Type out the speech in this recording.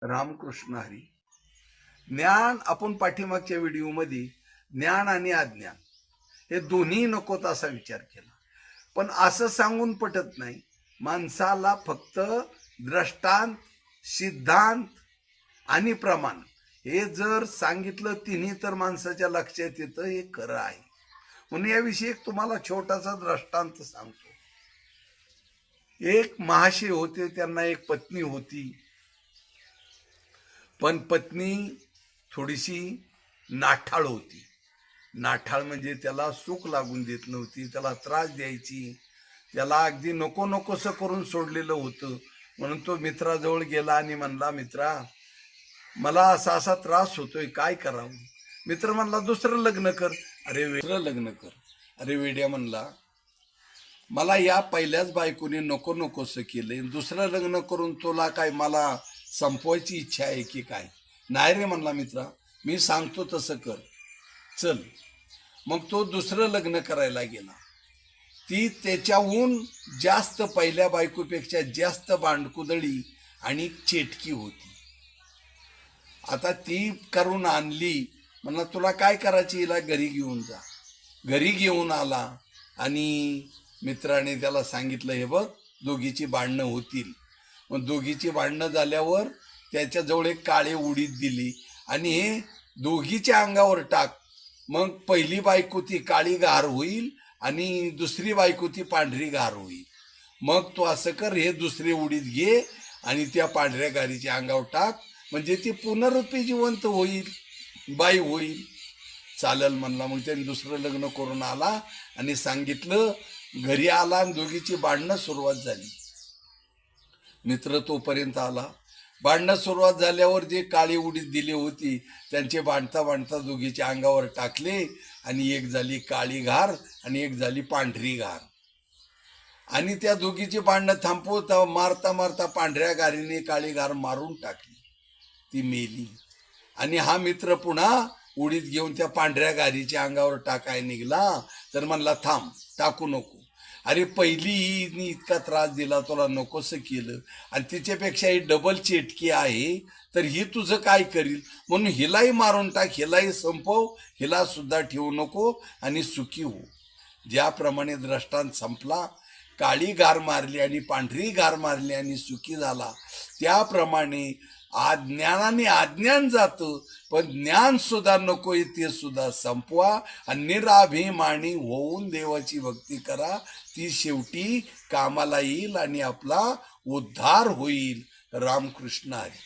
रामकृष्ण हरी. ज्ञान आपण पाठीमागच्या व्हिडिओमध्ये ज्ञान आणि अज्ञान हे दोन्ही नकोत असा विचार केला. पण असं सांगून पटत नाही. माणसाला फक्त दृष्टांत, सिद्धांत आणि प्रमाण हे जर सांगितलं तिन्ही तर माणसाच्या लक्षात येतं हे खरं आहे. म्हणून याविषयी एक तुम्हाला छोटासा दृष्टांत सांगतो. एक महाशय होते, त्यांना एक पत्नी होती. पण पत्नी थोडीशी नाठाळ होती. नाठाळ म्हणजे त्याला सुख लागून देत नव्हती, त्याला त्रास द्यायची, त्याला अगदी नको नकोसं करून सोडलेलं होतं. म्हणून तो मित्राजवळ गेला आणि म्हणला, मित्रा मला असा असा त्रास होतोय, काय करावं? मित्र म्हणला, दुसरं लग्न कर. दुसरं लग्न कर. अरे वेड्या म्हणला, मला या पहिल्याच बायकोने नको नकोसं केलंय, दुसरं लग्न करून तुला काय मला संपवायची इच्छा आहे की काय? नाही रे म्हणला मित्रा, मी सांगतो तसं कर, चल. मग तो दुसरं लग्न करायला गेला. ती त्याच्याहून जास्त, पहिल्या बायकोपेक्षा जास्त भांडकुदळी आणि चेटकी होती. आता ती करून आणली. म्हणला तुला काय करायची, हिला घरी घेऊन जा. घरी घेऊन आला आणि मित्राने त्याला सांगितलं, हे बघ दोघीची भांडणं होतील. मग दोघीची भांडणं झाल्यावर त्याच्याजवळ एक काळे उडीद दिली आणि हे दोघीच्या अंगावर टाक. मग पहिली बायको ती काळी गार होईल आणि दुसरी बायको ती पांढरी गार होईल. मग तू असं कर, हे दुसरे उडीद घे आणि त्या पांढऱ्या गारीच्या अंगावर टाक, म्हणजे ती पुनरुपी जिवंत होईल, बाई होईल. चालेल म्हणला. मग त्याने दुसरं लग्न करून आला आणि सांगितलं. घरी आला आणि दोघीची भांडणं सुरुवात झाली. मित्र तोपर्यंत आला. भांडणं सुरुवात झाल्यावर जे काळी उडीद दिली होती त्यांचे भांडता भांडता दोघीच्या अंगावर टाकले आणि एक झाली काळी घार आणि एक झाली पांढरी घार. आणि त्या दोघीची भांडणं थांबवत मारता मारता पांढऱ्या गारीने काळी घार मारून टाकली, ती मेली. आणि हा मित्र पुन्हा उडीद घेऊन त्या पांढऱ्या गारीच्या अंगावर टाकाय निघला. तर म्हणला, थांब, टाकू नको. अरे पहिली हिने इतका त्रास दिला, तुला नकोसं केलं आणि तिच्यापेक्षा ही डबल चेटकी आहे, तर ही तुझं काय करील? म्हणून हिलाही मारून टाक, हिलाही संपव, हिला सुद्धा ठेवू नको आणि सुखी हो. ज्याप्रमाणे दृष्टांत संपला, काळी गार मारली आणि पांढरी गार मारली आणि सुखी झाला, त्याप्रमाणे ज्ञानाने अज्ञान जातं. पण ज्ञान सुद्धा नकोय, ते सुद्धा संपवा आणि निराभिमानी होऊन देवाची भक्ती करा. ती शेवटी कामाला येईल आणि आपला उद्धार होईल. रामकृष्ण हरी.